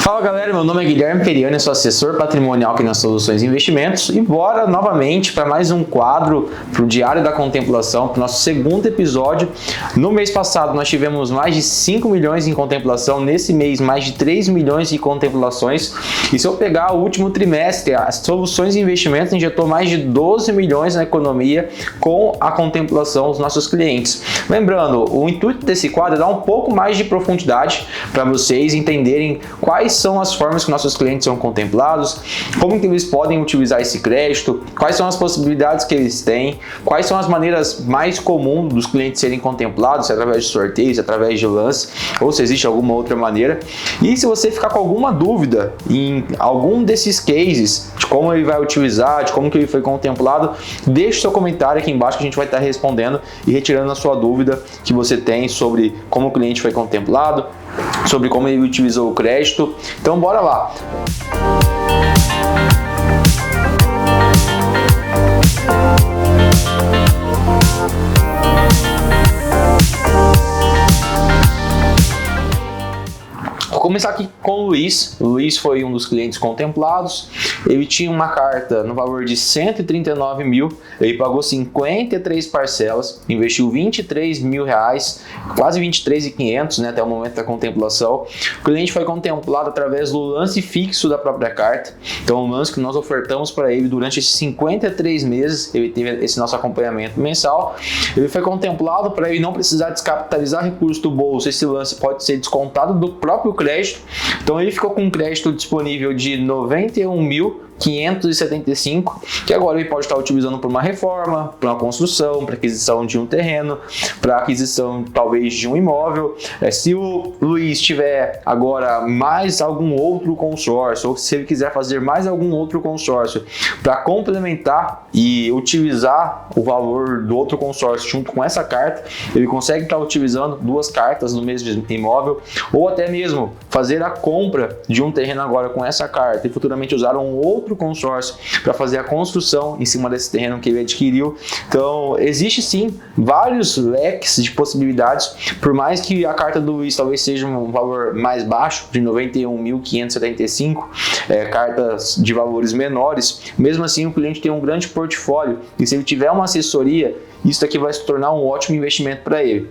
Fala galera, meu nome é Guilherme Periani, eu sou assessor patrimonial aqui nas Soluções Investimentos e bora novamente para mais um quadro para o Diário da Contemplação, para o nosso segundo episódio. No mês passado nós tivemos mais de 5 milhões em contemplação, nesse mês mais de 3 milhões de contemplações e se eu pegar o último trimestre, as Soluções de Investimentos injetou mais de 12 milhões na economia com a contemplação dos nossos clientes. Lembrando, o intuito desse quadro é dar um pouco mais de profundidade para vocês entenderem quais são as formas que nossos clientes são contemplados, como que eles podem utilizar esse crédito, quais são as possibilidades que eles têm, quais são as maneiras mais comuns dos clientes serem contemplados, se é através de sorteios, através de lance, ou se existe alguma outra maneira. E se você ficar com alguma dúvida em algum desses cases, de como ele vai utilizar, de como que ele foi contemplado, deixe seu comentário aqui embaixo que a gente vai estar respondendo e retirando a sua dúvida que você tem sobre como o cliente foi contemplado, sobre como ele utilizou o crédito. Então bora lá! Vou começar aqui com o Luiz. O Luiz foi um dos clientes contemplados. Ele tinha uma carta no valor de 139 mil, ele pagou 53 parcelas, investiu 23 mil reais, quase 23.500, né, até o momento da contemplação. O cliente foi contemplado através do lance fixo da própria carta. Então, o lance que nós ofertamos para ele durante esses 53 meses, ele teve esse nosso acompanhamento mensal. Ele foi contemplado para ele não precisar descapitalizar recursos do bolso. Esse lance pode ser descontado do próprio crédito. Então ele ficou com um crédito disponível de 91.575, que agora ele pode estar utilizando para uma reforma, para uma construção, para aquisição de um terreno, para aquisição talvez de um imóvel. Se o Luiz tiver agora mais algum outro consórcio, ou se ele quiser fazer mais algum outro consórcio para complementar e utilizar o valor do outro consórcio junto com essa carta, ele consegue estar utilizando duas cartas no mesmo imóvel, ou até mesmo fazer a compra de um terreno agora com essa carta e futuramente usar um outro consórcio para fazer a construção em cima desse terreno que ele adquiriu. Então existe sim vários leques de possibilidades, por mais que a carta do Luiz talvez seja um valor mais baixo, de 91.575, cartas de valores menores, mesmo assim o cliente tem um grande portfólio e se ele tiver uma assessoria, isso aqui vai se tornar um ótimo investimento para ele.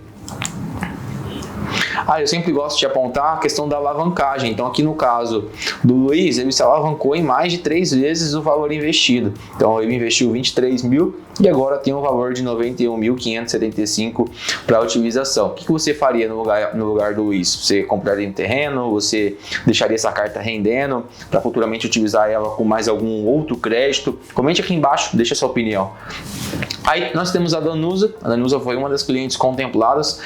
Eu sempre gosto de apontar a questão da alavancagem. Então aqui no caso do Luiz, ele se alavancou em mais de 3 vezes o valor investido. Então ele investiu 23 mil e agora tem um valor de 91.575 para utilização. O que você faria no lugar do Luiz? Você compraria um terreno? Você deixaria essa carta rendendo para futuramente utilizar ela com mais algum outro crédito? Comente aqui embaixo, deixa a sua opinião. Aí nós temos a Danusa. A Danusa foi uma das clientes contempladas.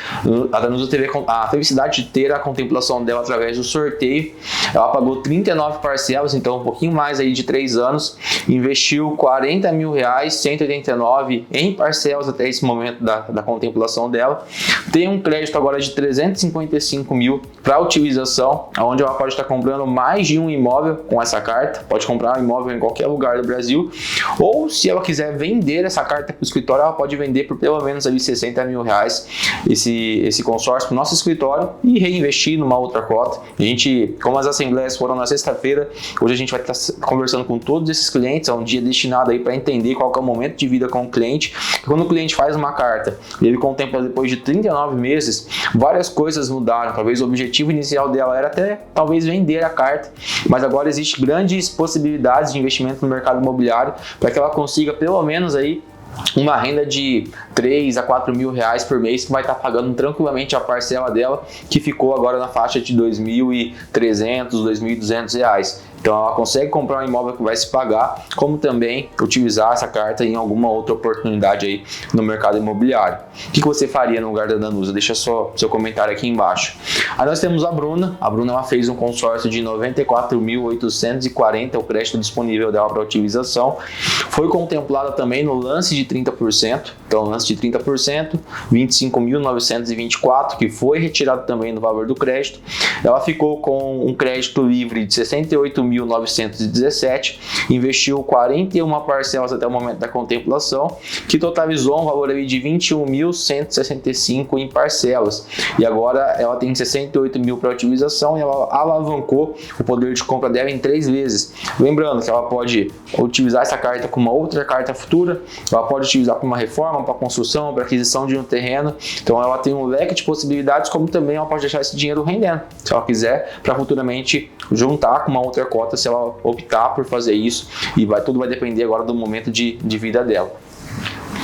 A Danusa teve a felicidade de ter a contemplação dela através do sorteio. Ela pagou 39 parcelas, então um pouquinho mais aí de 3 anos. Investiu 40 mil reais, 189 em parcelas até esse momento da contemplação dela. Tem um crédito agora de 355 mil para utilização, onde ela pode estar comprando mais de um imóvel com essa carta. Pode comprar um imóvel em qualquer lugar do Brasil. Ou se ela quiser vender essa carta para o escritório, ela pode vender por pelo menos ali 60 mil reais esse consórcio para o nosso escritório e reinvestir numa outra cota. A gente, como as assembleias foram na sexta-feira, hoje a gente vai estar conversando com todos esses clientes. É um dia destinado aí para entender qual que é o momento de vida com o cliente. Quando o cliente faz uma carta, ele contempla depois de 39 meses, várias coisas mudaram. Talvez o objetivo inicial dela era até talvez vender a carta, mas agora existe grandes possibilidades de investimento no mercado imobiliário para que ela consiga pelo menos aí uma renda de 3 a 4 mil reais por mês, que vai estar pagando tranquilamente a parcela dela, que ficou agora na faixa de 2.300, 2.200 reais. Então ela consegue comprar um imóvel que vai se pagar, como também utilizar essa carta em alguma outra oportunidade aí no mercado imobiliário. O que você faria no lugar da Danusa? Deixa só seu comentário aqui embaixo. Aí nós temos a Bruna. A Bruna ela fez um consórcio de 94.840, o crédito disponível dela para utilização. Foi contemplada também no lance de 30%. Então lance de 30%, 25.924, que foi retirado também do valor do crédito. Ela ficou com um crédito livre de 68.000 21.917, investiu 41 parcelas até o momento da contemplação, que totalizou um valor ali de 21.165 em parcelas. E agora ela tem 68 mil para utilização e ela alavancou o poder de compra dela em 3 vezes. Lembrando que ela pode utilizar essa carta com uma outra carta futura, ela pode utilizar para uma reforma, para construção, para aquisição de um terreno. Então ela tem um leque de possibilidades, como também ela pode deixar esse dinheiro rendendo, se ela quiser, para futuramente juntar com uma outra cota, se ela optar por fazer isso. E tudo vai depender agora do momento de vida dela.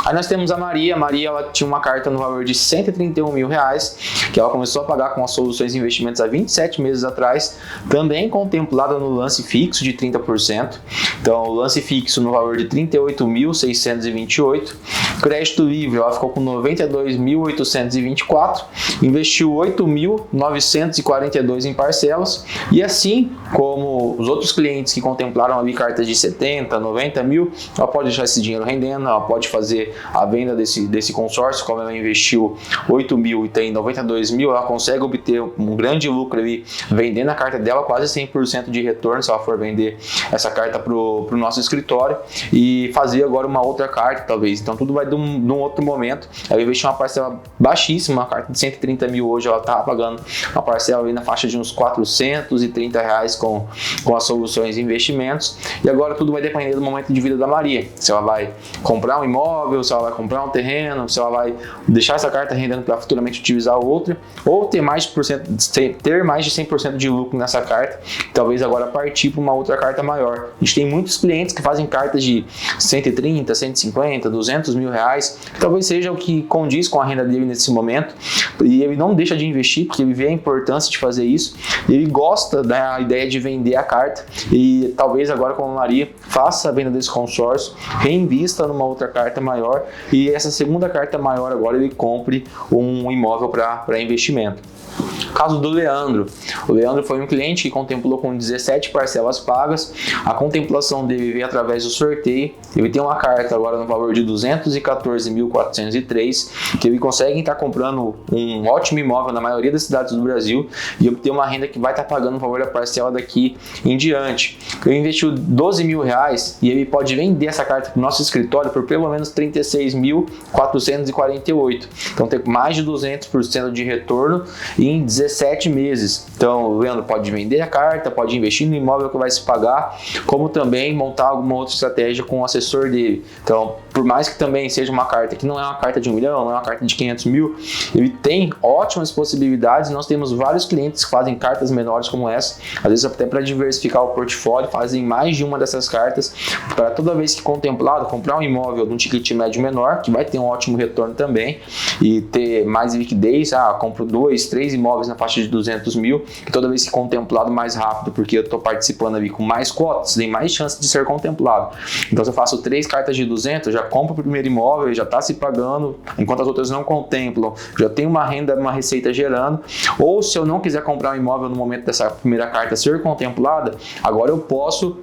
Aí nós temos a Maria. A Maria, ela tinha uma carta no valor de 131 mil reais, que ela começou a pagar com as soluções de investimentos há 27 meses atrás, também contemplada no lance fixo de 30%. Então, o lance fixo no valor de 38.628. Crédito livre, ela ficou com 92.824, investiu 8.942 em parcelas, e assim como os outros clientes que contemplaram ali cartas de 70, 90 mil, ela pode deixar esse dinheiro rendendo, ela pode fazer a venda desse consórcio. Como ela investiu 8 mil e tem 92 mil, ela consegue obter um grande lucro ali vendendo a carta dela, quase 100% de retorno se ela for vender essa carta para o nosso escritório, e fazer agora uma outra carta talvez. Então tudo vai de um outro momento. Ela investiu uma parcela baixíssima, uma carta de 130 mil hoje ela está pagando uma parcela ali na faixa de uns 430 reais com as soluções de investimentos. E agora tudo vai depender do momento de vida da Maria, se ela vai comprar um imóvel, se ela vai comprar um terreno, se ela vai deixar essa carta rendendo para futuramente utilizar outra, ou ter mais de 100% de lucro nessa carta, talvez agora partir para uma outra carta maior. A gente tem muitos clientes que fazem cartas de 130, 150, 200 mil reais, que talvez seja o que condiz com a renda dele nesse momento, e ele não deixa de investir, porque ele vê a importância de fazer isso, ele gosta da ideia de vender a carta, e talvez agora, como a Maria, faça a venda desse consórcio, reinvista numa outra carta maior, e essa segunda carta maior agora ele compre um imóvel para investimento. Caso do Leandro. O Leandro foi um cliente que contemplou com 17 parcelas pagas. A contemplação dele veio através do sorteio. Ele tem uma carta agora no valor de 214.403, que ele consegue estar comprando um ótimo imóvel na maioria das cidades do Brasil e obter uma renda que vai estar pagando o valor da parcela daqui em diante. Ele investiu 12 mil reais e ele pode vender essa carta para o nosso escritório por pelo menos 36.448. Então tem mais de 200% de retorno em 17 meses. Então o Leandro pode vender a carta, pode investir no imóvel que vai se pagar, como também montar alguma outra estratégia com o assessor dele. Então, por mais que também seja uma carta que não é uma carta de 1 milhão, não é uma carta de 500 mil, ele tem ótimas possibilidades. Nós temos vários clientes que fazem cartas menores como essa, às vezes até para diversificar o portfólio, fazem mais de uma dessas cartas, para toda vez que contemplado, comprar um imóvel de um ticket médio menor, que vai ter um ótimo retorno também, e ter mais liquidez. Compro 2, 3 imóveis na faixa de 200 mil, e toda vez que contemplado mais rápido, porque eu estou participando ali com mais cotas, tem mais chance de ser contemplado. Então se eu faço 3 cartas de 200, já compro o primeiro imóvel, já está se pagando, enquanto as outras não contemplam, já tem uma renda, uma receita gerando. Ou se eu não quiser comprar um imóvel no momento dessa primeira carta ser contemplada, agora eu posso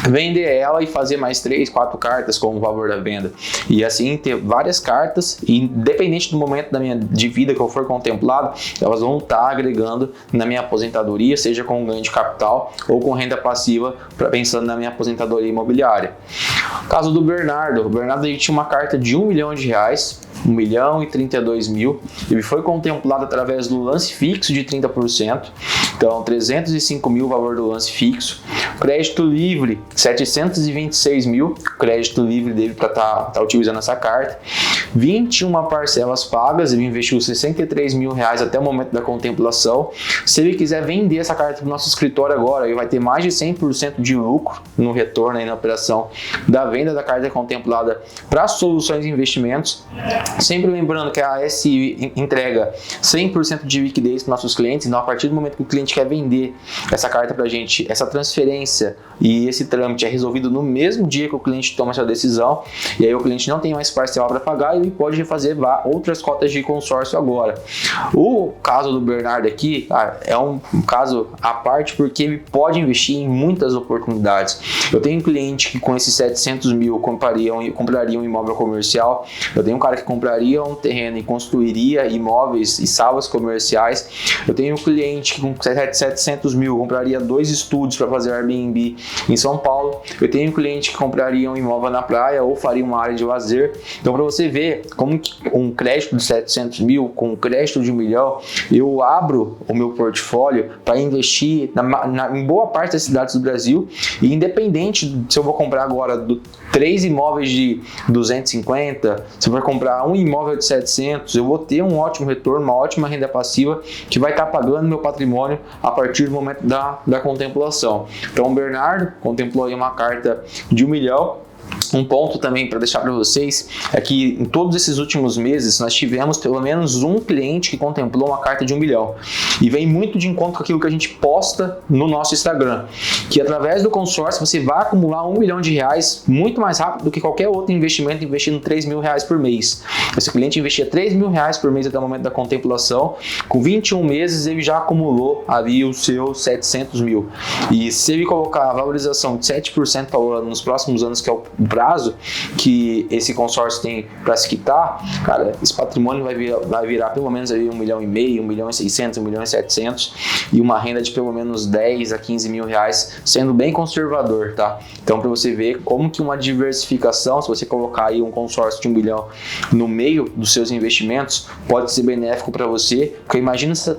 vender ela e fazer mais 3, 4 cartas com o valor da venda, e assim ter várias cartas, e independente do momento de vida que eu for contemplado, elas vão estar agregando na minha aposentadoria, seja com ganho de capital ou com renda passiva, pensando na minha aposentadoria imobiliária. Caso do Bernardo. O Bernardo tinha uma carta de 1 milhão de reais, 1 milhão e 32 mil, ele foi contemplado através do lance fixo de 30%, então 305 mil o valor do lance fixo. Crédito livre 726 mil, crédito livre dele para tá utilizando essa carta. 21 parcelas pagas, ele investiu 63 mil reais até o momento da contemplação. Se ele quiser vender essa carta para o nosso escritório agora, ele vai ter mais de 100% de lucro no retorno aí na operação da venda da carta contemplada para soluções de investimentos. Sempre lembrando que a SI entrega 100% de liquidez para nossos clientes, então a partir do momento que o cliente quer vender essa carta para a gente, essa transferência e esse trâmite é resolvido no mesmo dia que o cliente toma essa decisão, e aí o cliente não tem mais parcela para pagar e e pode refazer outras cotas de consórcio agora. O caso do Bernardo aqui, cara, é um caso à parte porque ele pode investir em muitas oportunidades. Eu tenho um cliente que com esses 700 mil compraria um imóvel comercial, eu tenho um cara que compraria um terreno e construiria imóveis e salas comerciais, eu tenho um cliente que com 700 mil compraria 2 estúdios para fazer Airbnb em São Paulo, eu tenho um cliente que compraria um imóvel na praia ou faria uma área de lazer. Então, para você ver como que um crédito de 700 mil, com um crédito de 1 milhão, eu abro o meu portfólio para investir em boa parte das cidades do Brasil, e independente se eu vou comprar agora 3 imóveis de 250, se eu for comprar um imóvel de 700, eu vou ter um ótimo retorno, uma ótima renda passiva que vai estar pagando meu patrimônio a partir do momento da contemplação. Então, o Bernardo contemplou aí uma carta de 1 milhão. Um ponto também para deixar para vocês é que em todos esses últimos meses nós tivemos pelo menos um cliente que contemplou uma carta de 1 milhão, e vem muito de encontro com aquilo que a gente posta no nosso Instagram, que através do consórcio você vai acumular 1 milhão de reais muito mais rápido do que qualquer outro investimento investindo 3 mil reais por mês. Esse cliente investia 3 mil reais por mês até o momento da contemplação, com 21 meses ele já acumulou ali os seus 700 mil, e se ele colocar a valorização de 7% ao ano nos próximos anos, que é o prazo que esse consórcio tem para se quitar, cara, esse patrimônio vai virar pelo menos aí 1,5 milhão, 1,6 milhão, 1,7 milhão, e uma renda de pelo menos 10 a 15 mil reais, sendo bem conservador, tá? Então, para você ver como que uma diversificação, se você colocar aí um consórcio de 1 milhão no meio dos seus investimentos, pode ser benéfico para você, porque imagina se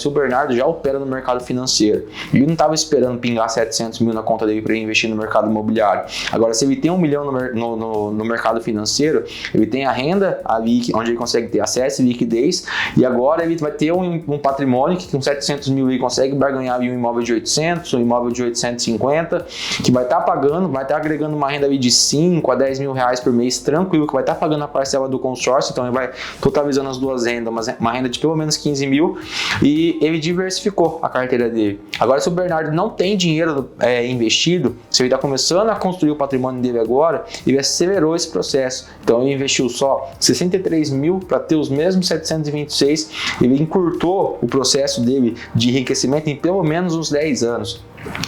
o Bernardo já opera no mercado financeiro, ele não estava esperando pingar 700 mil na conta dele para investir no mercado imobiliário. Agora, se ele tem 1 milhão no mercado financeiro, ele tem a renda ali onde ele consegue ter acesso e liquidez, e agora ele vai ter um patrimônio que com 700 mil ele consegue barganhar um imóvel de 800, um imóvel de 850, que vai estar pagando, vai estar agregando uma renda ali de 5 a 10 mil reais por mês tranquilo, que vai estar pagando a parcela do consórcio, então ele vai totalizando as duas rendas, uma renda de pelo menos 15 mil, e ele diversificou a carteira dele. Agora, se o Bernardo não tem dinheiro investido, se ele está começando a construir o patrimônio dele agora, ele acelerou esse processo. Então ele investiu só 63 mil para ter os mesmos 726, ele encurtou o processo dele de enriquecimento em pelo menos uns 10 anos.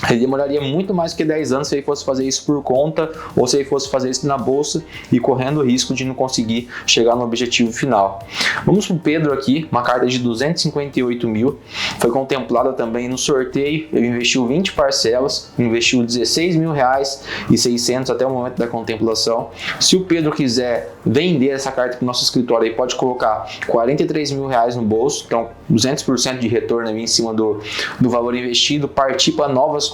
Ele demoraria muito mais que 10 anos se ele fosse fazer isso por conta, ou se ele fosse fazer isso na bolsa e correndo o risco de não conseguir chegar no objetivo final. Vamos para o Pedro aqui, uma carta de 258 mil, foi contemplada também no sorteio, ele investiu 20 parcelas, investiu 16 mil reais e 600 até o momento da contemplação. Se o Pedro quiser vender essa carta para o nosso escritório, ele pode colocar 43 mil reais no bolso, então 200% de retorno ali em cima do valor investido, partir para novas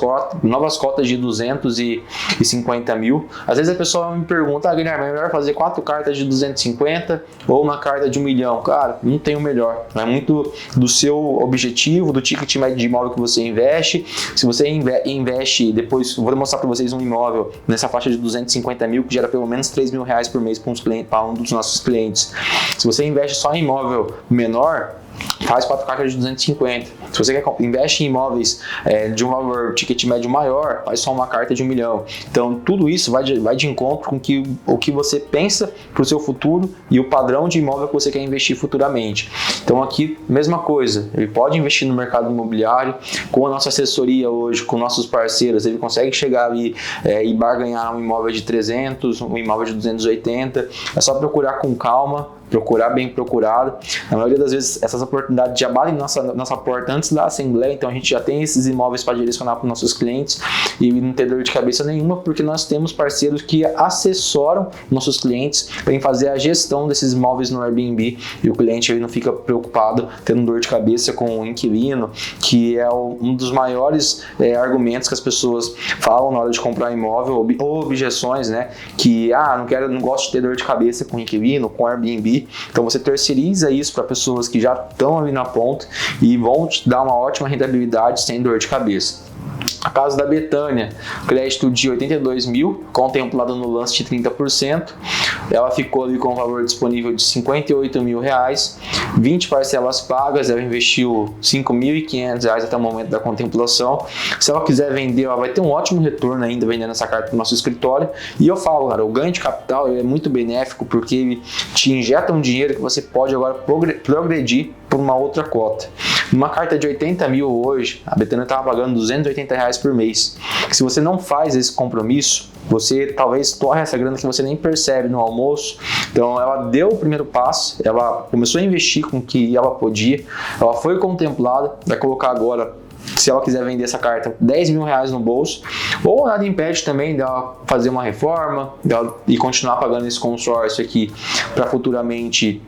cotas de 250 mil. Às vezes a pessoa me pergunta, Guilherme, é melhor fazer 4 cartas de 250 ou uma carta de 1 milhão? Cara, não tem o melhor. É muito do seu objetivo, do ticket médio de imóvel que você investe. Se você investe, depois vou mostrar para vocês um imóvel nessa faixa de 250 mil que gera pelo menos 3 mil reais por mês para um dos nossos clientes. Se você investe só em imóvel menor, faz 4 cartas de 250. Se você investe em imóveis de um valor ticket médio maior, faz só uma carta de 1 milhão. Então, tudo isso vai de encontro com o que você pensa para o seu futuro e o padrão de imóvel que você quer investir futuramente. Então, aqui, mesma coisa. Ele pode investir no mercado imobiliário. Com a nossa assessoria hoje, com nossos parceiros, ele consegue chegar ali e barganhar um imóvel de 300, um imóvel de 280. É só procurar com calma, procurar bem procurado. Na maioria das vezes essas oportunidades já batem nossa porta antes da assembleia, então a gente já tem esses imóveis para direcionar para os nossos clientes e não ter dor de cabeça nenhuma, porque nós temos parceiros que assessoram nossos clientes para fazer a gestão desses imóveis no Airbnb, e o cliente ele não fica preocupado tendo dor de cabeça com o inquilino, que é um dos maiores argumentos que as pessoas falam na hora de comprar imóvel, ou objeções, né, que não gosto de ter dor de cabeça com inquilino, com Airbnb. Então você terceiriza isso para pessoas que já estão ali na ponta e vão te dar uma ótima rentabilidade sem dor de cabeça. A casa da Betânia, crédito de 82 mil, contemplado no lance de 30%. Ela ficou ali com um valor disponível de 58 mil reais, 20 parcelas pagas, ela investiu 5.500 reais até o momento da contemplação. Se ela quiser vender, ela vai ter um ótimo retorno ainda vendendo essa carta no nosso escritório. E eu falo, cara, o ganho de capital é muito benéfico porque ele te injeta um dinheiro que você pode agora progredir por uma outra cota. Uma carta de 80 mil hoje, a Betânia estava pagando 280 reais por mês. Se você não faz esse compromisso, você talvez torre essa grana que você nem percebe no almoço. Então ela deu o primeiro passo, ela começou a investir com o que ela podia, ela foi contemplada, vai colocar agora, se ela quiser vender essa carta, 10 mil reais no bolso, ou nada impede também dela fazer uma reforma e continuar pagando esse consórcio aqui para futuramente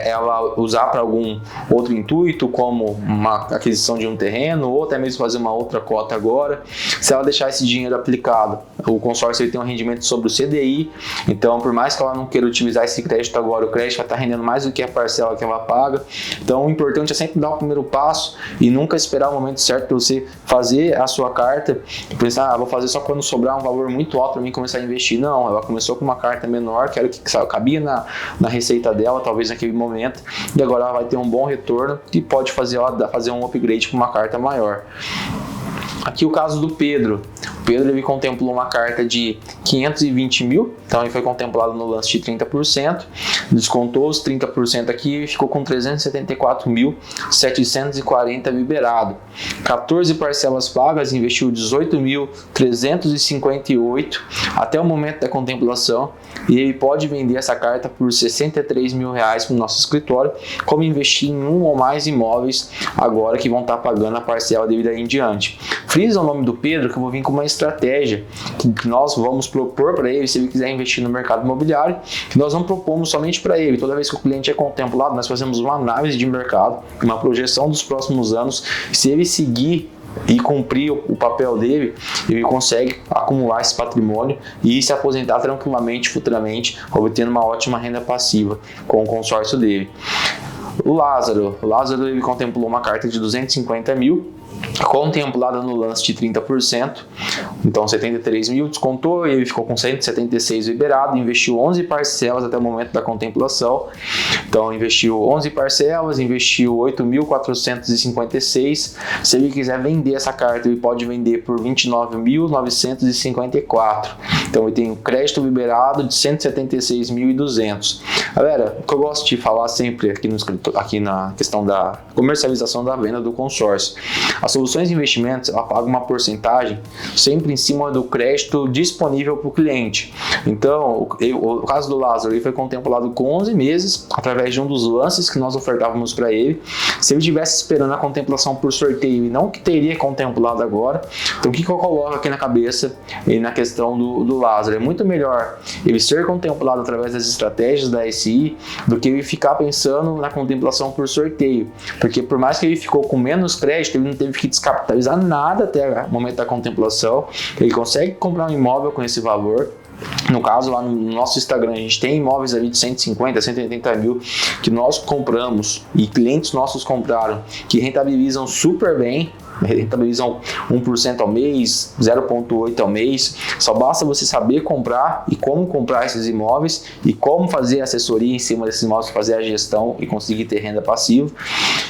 ela usar para algum outro intuito, como uma aquisição de um terreno, ou até mesmo fazer uma outra cota agora. Se ela deixar esse dinheiro aplicado, o consórcio ele tem um rendimento sobre o CDI, então por mais que ela não queira utilizar esse crédito agora, o crédito vai estar rendendo mais do que a parcela que ela paga. Então o importante é sempre dar o primeiro passo e nunca esperar o momento certo para você fazer a sua carta e pensar, vou fazer só quando sobrar um valor muito alto para mim começar a investir. Não, ela começou com uma carta menor, que era o que cabia na receita dela, talvez naquele momento, e agora ela vai ter um bom retorno e pode fazer um upgrade para uma carta maior. Aqui o caso do Pedro. O Pedro ele contemplou uma carta de 520 mil, então ele foi contemplado no lance de 30%, descontou os 30% aqui e ficou com 374.740 liberado. 14 parcelas pagas, investiu 18.358 até o momento da contemplação, e ele pode vender essa carta por 63 mil reais para o nosso escritório, como investir em um ou mais imóveis agora que vão estar pagando a parcela dele daí em diante. Frisa o nome do Pedro que eu vou vir com uma estratégia que nós vamos propor para ele, se ele quiser investir no mercado imobiliário, que nós não propomos somente para ele. Toda vez que o cliente é contemplado, nós fazemos uma análise de mercado, uma projeção dos próximos anos. Se ele seguir e cumprir o papel dele, ele consegue acumular esse patrimônio e se aposentar tranquilamente futuramente, obtendo uma ótima renda passiva com o consórcio dele. O Lázaro ele contemplou uma carta de 250 mil, contemplada no lance de 30%, então 73 mil, descontou e ele ficou com 176 liberado, investiu 11 parcelas até o momento da contemplação, então investiu 11 parcelas, investiu 8.456, se ele quiser vender essa carta, ele pode vender por 29.954, então ele tem um crédito liberado de 176.200. Galera, o que eu gosto de falar sempre aqui na questão da comercialização da venda do consórcio, as soluções de investimentos, ela paga uma porcentagem sempre em cima do crédito disponível para o cliente. Então, o caso do Lázaro, ele foi contemplado com 11 meses, através de um dos lances que nós ofertávamos para ele. Se ele estivesse esperando a contemplação por sorteio e não que teria contemplado agora, então o que eu coloco aqui na cabeça e na questão do Lázaro? É muito melhor ele ser contemplado através das estratégias da SI do que ele ficar pensando na contemplação por sorteio, porque por mais que ele ficou com menos crédito, ele não teve que descapitalizar nada até o momento da contemplação, ele consegue comprar um imóvel com esse valor. No caso, lá no nosso Instagram, a gente tem imóveis ali de 150, 180 mil que nós compramos e clientes nossos compraram, que rentabilizam super bem, rentabilizam 1% ao mês, 0,8% ao mês. Só basta você saber comprar e como comprar esses imóveis e como fazer assessoria em cima desses imóveis, fazer a gestão e conseguir ter renda passiva.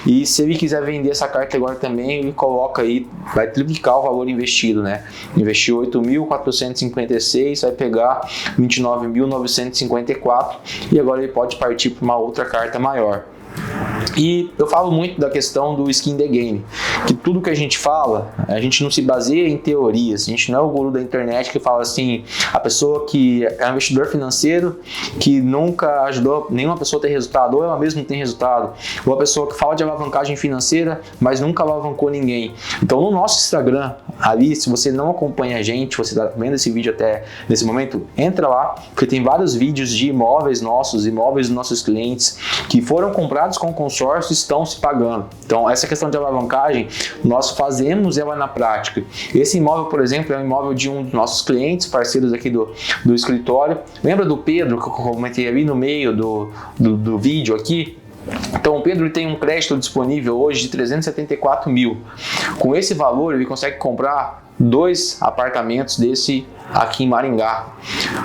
E se ele quiser vender essa carta agora também, ele coloca aí, vai triplicar o valor investido, né? Investiu 8.456, vai pegar 29.954 e agora ele pode partir para uma outra carta maior. E eu falo muito da questão do skin the game, que tudo que a gente fala, a gente não se baseia em teorias, a gente não é o guru da internet que fala assim, a pessoa que é um investidor financeiro que nunca ajudou nenhuma pessoa a ter resultado, ou ela mesma tem resultado, ou a pessoa que fala de alavancagem financeira, mas nunca alavancou ninguém. Então no nosso Instagram, ali, se você não acompanha a gente, você está vendo esse vídeo até nesse momento, entra lá, porque tem vários vídeos de imóveis nossos, imóveis dos nossos clientes, que foram comprados com consórcio e estão se pagando. Então essa questão de alavancagem, nós fazemos ela na prática. Esse imóvel, por exemplo, é um imóvel de um dos nossos clientes, parceiros aqui do escritório. Lembra do Pedro, que eu comentei ali no meio do vídeo aqui? Então o Pedro tem um crédito disponível hoje de 374 mil. Com esse valor ele consegue comprar 2 apartamentos desse aqui em Maringá.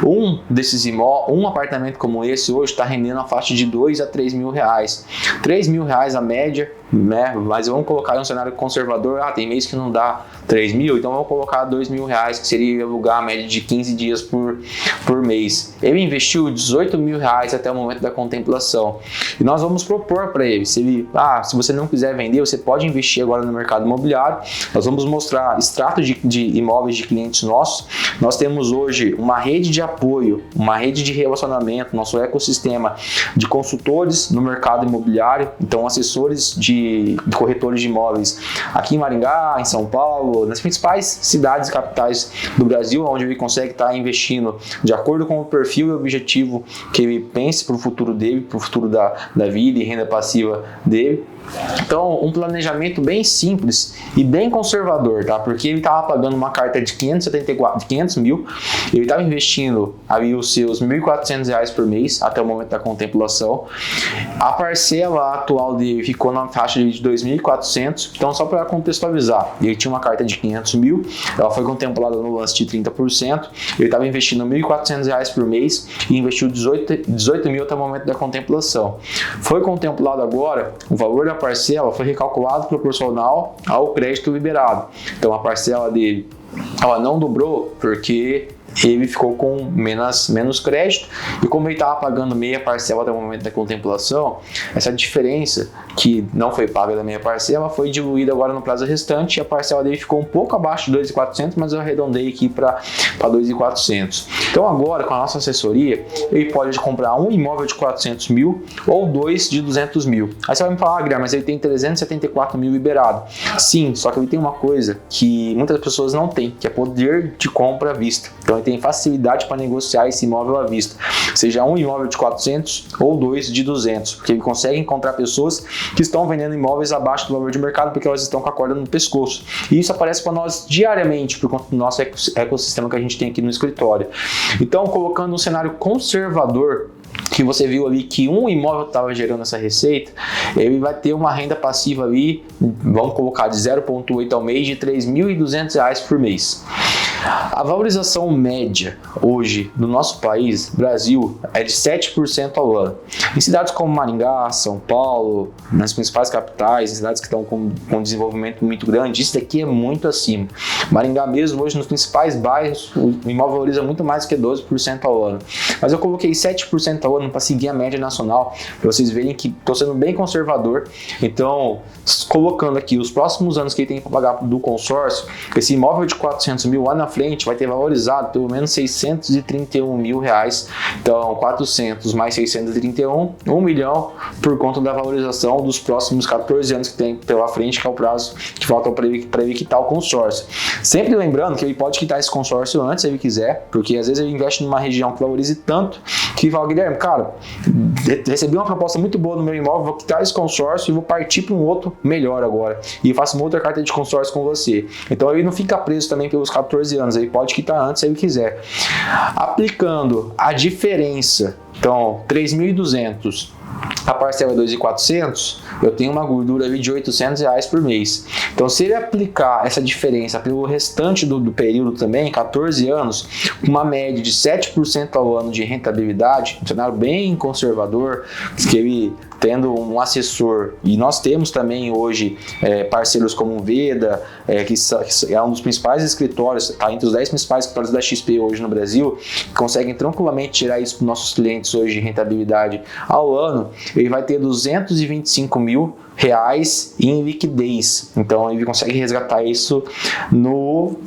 Um apartamento como esse hoje está rendendo a faixa de 2 a 3 mil reais. 3 mil reais a média, né? Mas vamos colocar em um cenário conservador. Tem mês que não dá 3 mil, então vamos colocar 2 mil reais, que seria alugar a média de 15 dias por mês. Ele investiu 18 mil reais até o momento da contemplação. E nós vamos propor para ele, se você não quiser vender, você pode investir agora no mercado imobiliário. Nós vamos mostrar extrato de imóveis de clientes nossos. Nós temos hoje uma rede de apoio, uma rede de relacionamento, nosso ecossistema de consultores no mercado imobiliário, então assessores de corretores de imóveis aqui em Maringá, em São Paulo, nas principais cidades e capitais do Brasil, onde ele consegue estar investindo de acordo com o perfil e objetivo que ele pense para o futuro dele, para o futuro da vida e renda passiva dele. Então, um planejamento bem simples e bem conservador, tá? Porque ele estava pagando uma carta de 500 mil, ele estava investindo ali os seus R$ 1.400 por mês até o momento da contemplação. A parcela atual dele ficou na faixa de R$ 2.400. Então, só para contextualizar, ele tinha uma carta de 500 mil, ela foi contemplada no lance de 30%, ele estava investindo R$ 1.400 por mês e investiu 18 mil até o momento da contemplação. Foi contemplado agora, o valor da parcela foi recalculado proporcional ao crédito liberado. Então a parcela dele ela não dobrou porque ele ficou com menos crédito, e como ele estava pagando meia parcela até o momento da contemplação, essa diferença que não foi paga da meia parcela foi diluída agora no prazo restante, e a parcela dele ficou um pouco abaixo de 2.400, mas eu arredondei aqui para 2.400. Então agora, com a nossa assessoria, ele pode comprar um imóvel de 400 mil ou 2 de 200 mil. Aí você vai me falar, Guilherme, mas ele tem 374 mil liberado. Sim, só que ele tem uma coisa que muitas pessoas não têm, que é poder de compra à vista. Então ele tem facilidade para negociar esse imóvel à vista, seja um imóvel de 400 ou 2 de 200, porque ele consegue encontrar pessoas que estão vendendo imóveis abaixo do valor de mercado porque elas estão com a corda no pescoço. E isso aparece para nós diariamente por conta do nosso ecossistema que a gente tem aqui no escritório. Então, colocando um cenário conservador, que você viu ali que um imóvel estava gerando essa receita, ele vai ter uma renda passiva ali, vamos colocar de 0,8 ao mês, de R$ 3.200 por mês. A valorização média hoje no nosso país, Brasil, é de 7% ao ano. Em cidades como Maringá, São Paulo, nas principais capitais, em cidades que estão com desenvolvimento muito grande, isso daqui é muito acima. Maringá mesmo, hoje nos principais bairros, o imóvel valoriza muito mais que 12% ao ano. Mas eu coloquei 7% ao ano para seguir a média nacional, para vocês verem que estou sendo bem conservador. Então, colocando aqui os próximos anos que ele tem para pagar do consórcio, esse imóvel de 400 mil lá na frente vai ter valorizado pelo menos 631 mil reais. Então 400 mais 631, 1 milhão por conta da valorização dos próximos 14 anos que tem pela frente, que é o prazo que falta para ele quitar o consórcio. Sempre lembrando que ele pode quitar esse consórcio antes, se ele quiser, porque às vezes ele investe numa região que valorize tanto que fala, Guilherme, cara, recebi uma proposta muito boa no meu imóvel, vou quitar esse consórcio e vou partir para um outro melhor agora, e faço uma outra carta de consórcio com você. Então ele não fica preso também pelos 14 anos, ele pode quitar antes se ele quiser. Aplicando a diferença, então 3.200, a parcela é 2.400, eu tenho uma gordura ali de R$ 800 por mês. Então, se ele aplicar essa diferença pelo restante do período também, 14 anos, uma média de 7% ao ano de rentabilidade, um cenário bem conservador, que ele tendo um assessor, e nós temos também hoje parceiros como o Veda, que é um dos principais escritórios, está entre os 10 principais escritórios da XP hoje no Brasil, que conseguem tranquilamente tirar isso para os nossos clientes hoje de rentabilidade ao ano. Ele vai ter 225 mil reais em liquidez. Então ele consegue resgatar isso no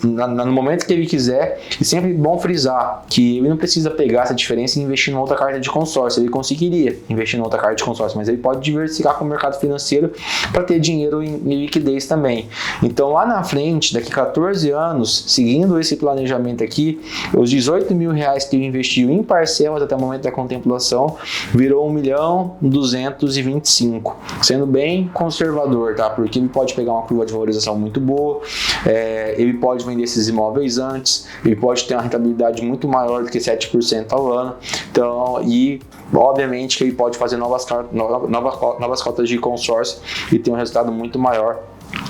momento que ele quiser. E sempre bom frisar que ele não precisa pegar essa diferença e investir em outra carta de consórcio. Ele conseguiria investir em outra carta de consórcio, mas ele pode diversificar com o mercado financeiro para ter dinheiro em liquidez também. Então lá na frente, daqui 14 anos, seguindo esse planejamento aqui, os 18 mil reais que ele investiu em parcelas até o momento da contemplação virou 1.225.000, sendo bem bem conservador, tá? Porque ele pode pegar uma curva de valorização muito boa, ele pode vender esses imóveis antes, ele pode ter uma rentabilidade muito maior do que 7% ao ano. Então, e obviamente que ele pode fazer novas cotas de consórcio e ter um resultado muito maior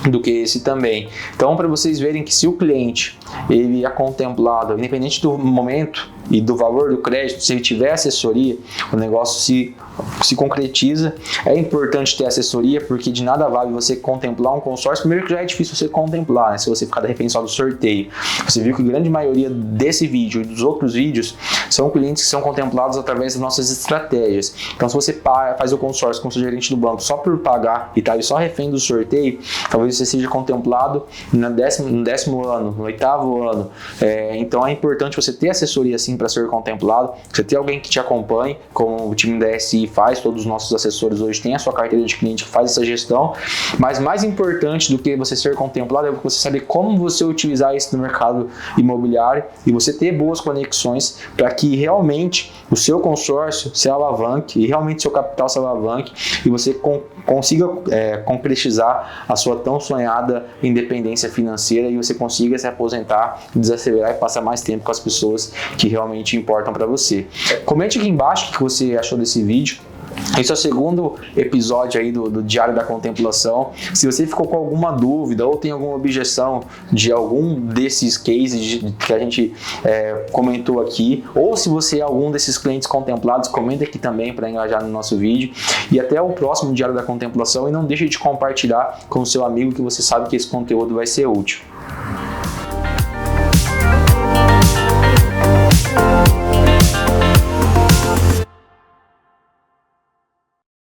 do que esse também. Então, para vocês verem que se o cliente ele é contemplado, independente do momento e do valor do crédito, se ele tiver assessoria, o negócio se concretiza. É importante ter assessoria, porque de nada vale você contemplar um consórcio. Primeiro que já é difícil você contemplar, né? Se você ficar de repente só do sorteio. Você viu que a grande maioria desse vídeo e dos outros vídeos são clientes que são contemplados através das nossas estratégias. Então, se você faz o consórcio com o seu gerente do banco só por pagar e tá só refém do sorteio, talvez você seja contemplado no 10º ano, no 8º ano. Então, é importante você ter assessoria assim para ser contemplado, você ter alguém que te acompanhe, como o time da SI faz, todos os nossos assessores hoje têm a sua carteira de cliente que faz essa gestão, mas mais importante do que você ser contemplado é você saber como você utilizar isso no mercado imobiliário e você ter boas conexões para que realmente o seu consórcio se alavanque e realmente seu capital se alavanque e você consiga concretizar a sua tão sonhada independência financeira e você consiga se aposentar, desacelerar e passar mais tempo com as pessoas que realmente importam para você. Comente aqui embaixo o que você achou desse vídeo. Esse é o segundo episódio aí do Diário da Contemplação. Se você ficou com alguma dúvida ou tem alguma objeção de algum desses cases que a gente comentou aqui, ou se você é algum desses clientes contemplados, comenta aqui também para engajar no nosso vídeo. E até o próximo Diário da Contemplação, e não deixe de compartilhar com o seu amigo que você sabe que esse conteúdo vai ser útil.